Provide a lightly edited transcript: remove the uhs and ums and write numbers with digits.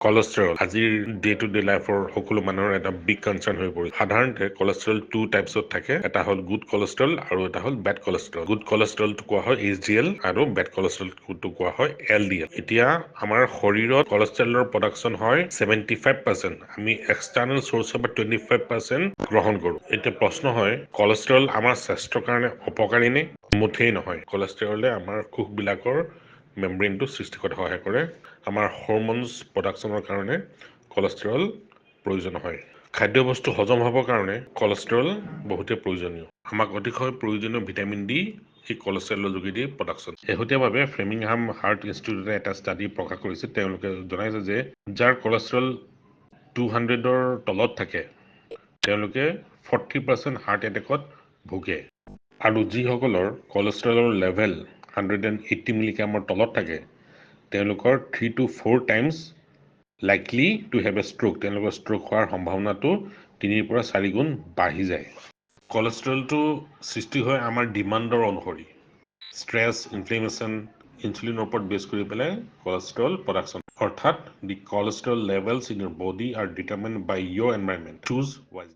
Cholesterol আজিৰ day to day লাইফৰ সকলো মানুহৰ এটা বিগ কনচাৰ্ন হৈ পৰিছে সাধাৰণতে cholesterol টু টাইপছত থাকে এটা হ'ল গুড cholesterol আৰু এটা হ'ল বেড cholesterol গুড cholesterolটো কোৱা হয় HDL আৰু বেড cholesterolটো কোৱা হয় LDL এতিয়া আমাৰ শৰীৰত cholesterolৰ প্ৰডাকচন হয় 75% আমি এক্সটাৰ্নেল সোৰ্সৰ পৰা 25% গ্ৰহণ কৰোঁ এতিয়া প্ৰশ্ন হয় cholesterol আমাৰ স্বাস্থ্যৰ কাৰণে অপকাৰী নে মুঠেই নহয় cholesterolলে আমাৰ কোষবিলাকৰ মেমব্ৰেইনটো সৃষ্টি কৰাত সহায় কৰে আমাৰ হৰমোনছ প্ৰডাকচনৰ কাৰণে cholesterol প্ৰয়োজন হয় খাদ্যবস্তু হজম হ'বৰ কাৰণে cholesterol বহুতে প্ৰয়োজনীয় আমাক অতিশয় প্ৰয়োজনীয় ভিটামিন ডি এই cholesterolৰ যোগেদি প্ৰডাকচন শেহতীয়াভাৱে ফ্ৰেমিংহাম হাৰ্ট ইনষ্টিটিউটে এটা ষ্টাডি প্ৰকাশ কৰিছে তেওঁলোকে জনাইছে যে যাৰ cholesterol 200ৰ তলত থাকে তেওঁলোকে 40% হাৰ্ট এটেকত ভোগে আৰু যিসকলৰ cholesterolৰ লেভেল 180 মিলিগ্ৰামৰ তলত থাকে তেওঁলোকৰ 3 to 4 times likely to have a stroke তেওঁলোকৰ ষ্ট্ৰোক হোৱাৰ সম্ভাৱনাটো 3 পৰা 4 গুণ বাঢ়ি যায় cholesterolটো সৃষ্টি হয় আমাৰ ডিমাণ্ডৰ অনুসৰি ষ্ট্ৰেছ ইনফ্লেমেশ্যন ইনচুলিনৰ ওপৰত বেছ কৰি পেলাই cholesterol প্ৰডাকচন অৰ্থাৎ the cholesterol levels in your body are determined by your environment choose wisely